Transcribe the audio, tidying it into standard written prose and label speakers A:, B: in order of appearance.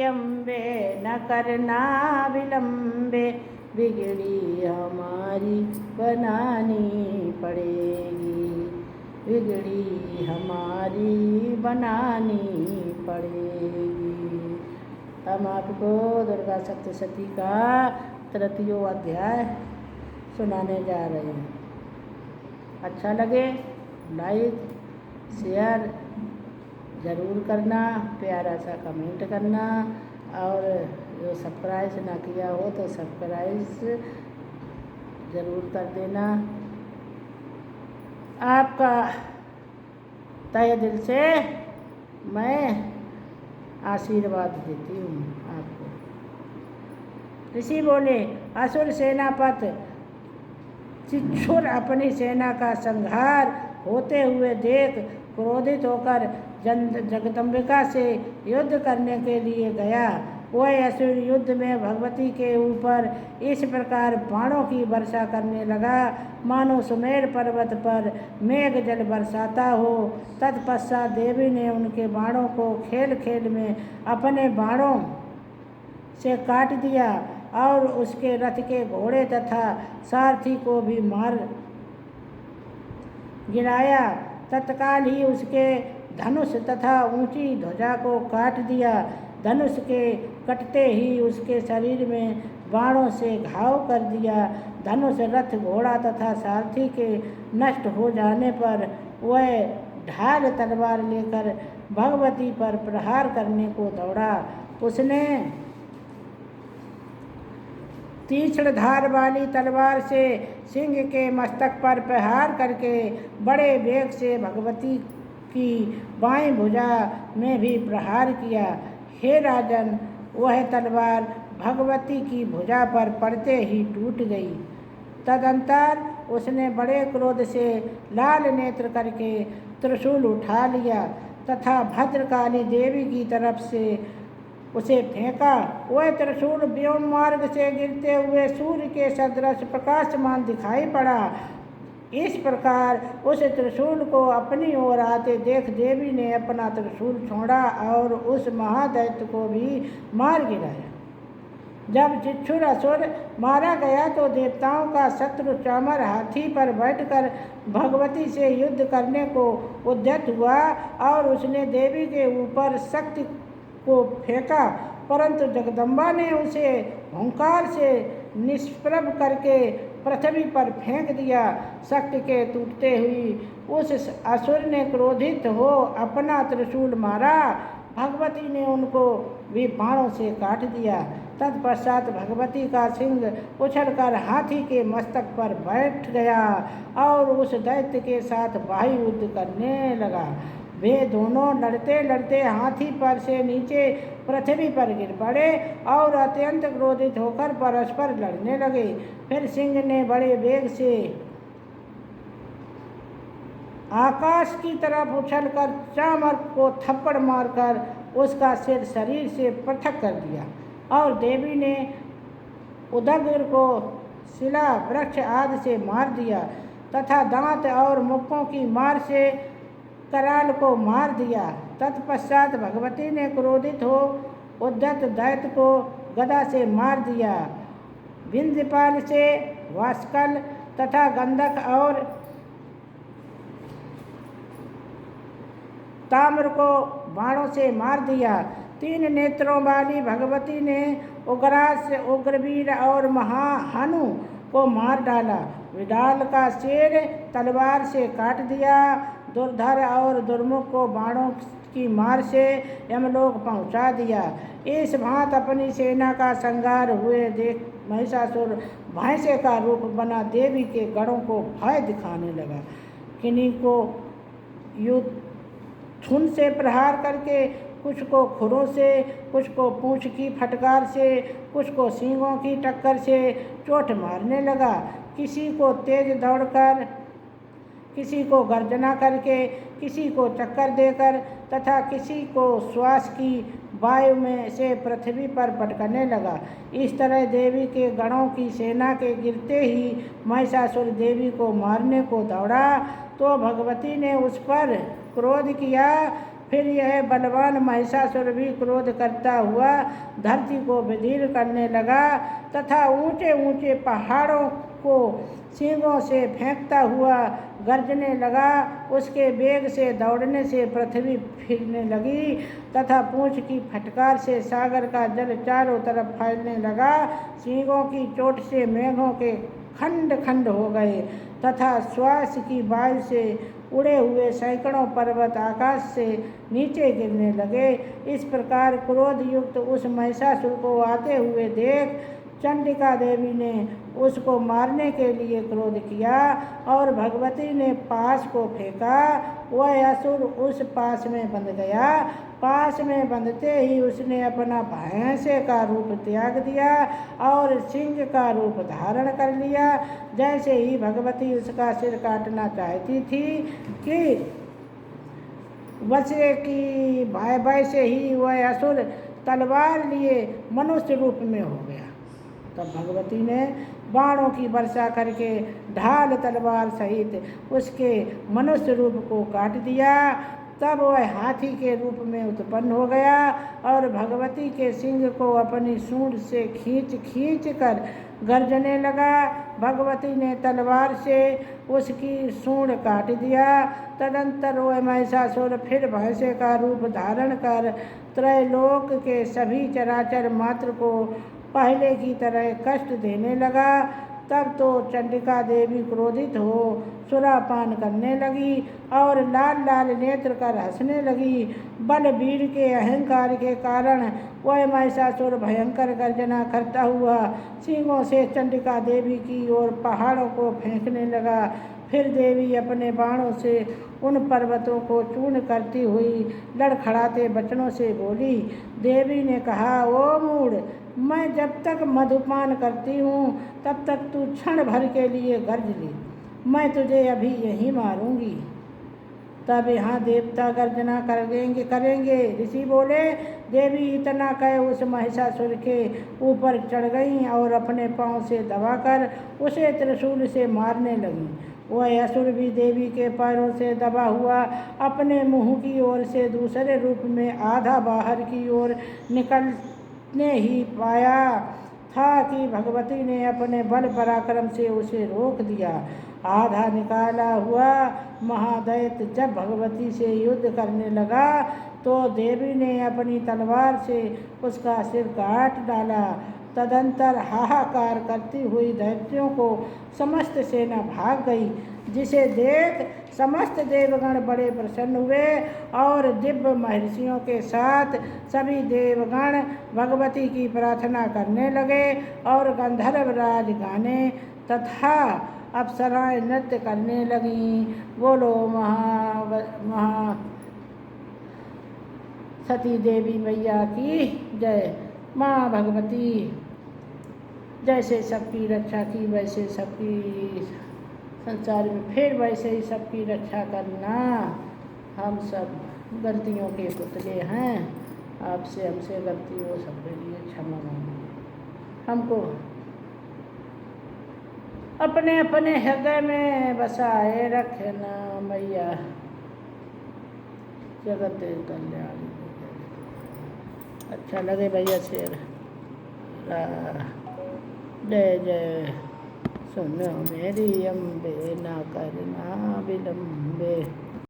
A: अम्बे न करना विलम्बे, बिगड़ी हमारी बनानी पड़ेगी, बिगड़ी हमारी बनानी पड़ेगी। हम आपको दुर्गा सप्तशती का 3वां अध्याय सुनाने जा रहे हैं। अच्छा लगे लाइक शेयर ज़रूर करना, प्यारा सा कमेंट करना, और जो सब्सक्राइब ना किया हो तो सब्सक्राइब ज़रूर कर देना। आपका तहे दिल से मैं आशीर्वाद देती हूँ आपको। ऋषि बोले, असुर सेनापति चिक्षुर अपनी सेना का संहार होते हुए देख क्रोधित होकर जगदम्बिका से युद्ध करने के लिए गया। वह असुर युद्ध में भगवती के ऊपर इस प्रकार बाणों की वर्षा करने लगा, मानो सुमेर पर्वत पर मेघ जल बरसाता हो। तत्पश्चात देवी ने उनके बाणों को खेल खेल में अपने बाणों से काट दिया और उसके रथ के घोड़े तथा सारथी को भी मार गिराया। तत्काल ही उसके धनुष तथा ऊंची ध्वजा को काट दिया। धनुष के कटते ही उसके शरीर में बाणों से घाव कर दिया। धनुष, रथ, घोड़ा तथा सारथी के नष्ट हो जाने पर वह ढाल तलवार लेकर भगवती पर प्रहार करने को दौड़ा। उसने तीक्ष्ण धार वाली तलवार से सिंह के मस्तक पर प्रहार करके बड़े वेग से भगवती की बाईं भुजा में भी प्रहार किया। हे राजन, वह तलवार भगवती की भुजा पर पड़ते ही टूट गई। तदंतर उसने बड़े क्रोध से लाल नेत्र करके त्रिशूल उठा लिया तथा भद्रकाली देवी की तरफ से उसे फेंका। वह त्रिशूल व्योम मार्ग से गिरते हुए सूर्य के सदृश प्रकाशमान दिखाई पड़ा। इस प्रकार उस त्रिशूल को अपनी ओर आते देख देवी ने अपना त्रिशूल छोड़ा और उस महादैत्य को भी मार गिराया। जब चिक्षुर असुर मारा गया तो देवताओं का शत्रु चामर हाथी पर बैठकर भगवती से युद्ध करने को उद्यत हुआ और उसने देवी के ऊपर शक्ति को फेंका, परंतु जगदम्बा ने उसे हुंकार से निष्प्रभ करके पृथ्वी पर फेंक दिया। शक्ति के टूटते हुई उस असुर ने क्रोधित हो अपना त्रिशूल मारा। भगवती ने उनको भी बाणों से काट दिया। तत्पश्चात भगवती का सिंह उछलकर हाथी के मस्तक पर बैठ गया और उस दैत्य के साथ बाह्य युद्ध करने लगा। वे दोनों लड़ते लड़ते हाथी पर से नीचे पृथ्वी पर गिर पड़े और अत्यंत क्रोधित होकर परस्पर लड़ने लगे। फिर सिंह ने बड़े वेग से आकाश की तरफ उछलकर चामर को थप्पड़ मारकर उसका सिर शरीर से पृथक कर दिया और देवी ने उदग्र को शिला, वृक्ष आदि से मार दिया तथा दांत और मुक्कों की मार से कराल को मार दिया। तत्पश्चात भगवती ने क्रोधित हो उद्धत दैत्य को गदा से मार दिया। विंध्यपाल से वाष्कल तथा गंधक और ताम्र को बाणों से मार दिया। 3 नेत्रों वाली भगवती ने उग्रास, उग्रवीर और महाहनु को मार डाला। विडाल का सिर तलवार से काट दिया। दुर्धर और दुर्मुख को बाणों की मार से यमलोक पहुंचा दिया। इस भांत अपनी सेना का संहार हुए देख महिषासुर भैंसे का रूप बना देवी के गणों को भय दिखाने लगा। किन्हीं को थुन से प्रहार करके, कुछ को खुरों से, कुछ को पूंछ की फटकार से, कुछ को सींगों की टक्कर से चोट मारने लगा। किसी को तेज दौड़कर, किसी को गर्जना करके, किसी को चक्कर देकर तथा किसी को श्वास की वायु में से पृथ्वी पर पटकने लगा। इस तरह देवी के गणों की सेना के गिरते ही महिषासुर देवी को मारने को दौड़ा तो भगवती ने उस पर क्रोध किया फिर यह बलवान महिषासुर भी क्रोध करता हुआ धरती को विदीर्ण करने लगा तथा ऊंचे ऊंचे पहाड़ों को सींगों से फेंकता हुआ गरजने लगा। उसके वेग से दौड़ने से पृथ्वी फिरने लगी तथा पूंछ की फटकार से सागर का जल चारों तरफ फैलने लगा। सींगों की चोट से मेघों के खंड खंड हो गए तथा श्वास की वायु से उड़े हुए सैकड़ों पर्वत आकाश से नीचे गिरने लगे। इस प्रकार क्रोध युक्त उस महिषासुर को आते हुए देख चंडिका देवी ने उसको मारने के लिए क्रोध किया और भगवती ने पास को फेंका। वह असुर उस पास में बंध गया। पास में बंधते ही उसने अपना भैंसे का रूप त्याग दिया और सिंह का रूप धारण कर लिया। जैसे ही भगवती उसका सिर काटना चाहती थी कि वैसे ही वह असुर तलवार लिए मनुष्य रूप में हो गया। तब भगवती ने बाणों की वर्षा करके ढाल तलवार सहित उसके मनुष्य रूप को काट दिया। तब वह हाथी के रूप में उत्पन्न हो गया और भगवती के सिंह को अपनी सूंड से खींच खींच कर गर्जने लगा। भगवती ने तलवार से उसकी सूंड काट दिया। तदंतर वह महिषासुर फिर भैंसे का रूप धारण कर त्रैलोक के सभी चराचर मात्र को पहले की तरह कष्ट देने लगा। तब तो चंडिका देवी क्रोधित हो सुरापान करने लगी और लाल लाल नेत्र कर हंसने लगी। बलवीर के अहंकार के कारण वह महिषासुर भयंकर गर्जना करता हुआ सींगों से चंडिका देवी की ओर पहाड़ों को फेंकने लगा। फिर देवी अपने बाणों से उन पर्वतों को चूर्ण करती हुई लड़खड़ाते वचनों से बोली। देवी ने कहा, ओ मूढ़, मैं जब तक मधुपान करती हूँ तब तक तू क्षण भर के लिए गर्ज ली। मैं तुझे अभी यहीं मारूंगी। तब यहाँ देवता गर्जना करेंगे। ऋषि बोले। देवी इतना कह उस महिषासुर के ऊपर चढ़ गई और अपने पांव से दबाकर उसे त्रिशूल से मारने लगी। वह असुर भी देवी के पैरों से दबा हुआ अपने मुंह की ओर से दूसरे रूप में आधा बाहर की ओर निकलने ही पाया था कि भगवती ने अपने बल पराक्रम से उसे रोक दिया। आधा निकाला हुआ महादैत्य जब भगवती से युद्ध करने लगा तो देवी ने अपनी तलवार से उसका सिर काट डाला। तदंतर हाहाकार करती हुई दैत्यों को समस्त सेना भाग गई, जिसे देख समस्त देवगण बड़े प्रसन्न हुए और दिव्य महर्षियों के साथ सभी देवगण भगवती की प्रार्थना करने लगे और गंधर्व राज गाने तथा अप्सराएं नृत्य करने लगीं। बोलो महा सती देवी मैया की जय। माँ भगवती जैसे सबकी रक्षा की वैसे सबकी संसार में फिर वैसे ही सबकी रक्षा करना। हम सब गलतियों के पुतले हैं। आपसे हमसे गलती हो सबके लिए क्षमा मांगो। हमको अपने अपने हृदय में बसाए रखना मैया। जगत कल्याण। अच्छा लगे भैया शेर। जय जय। सुनो मेरी अम्बे ना करना विलम्बे।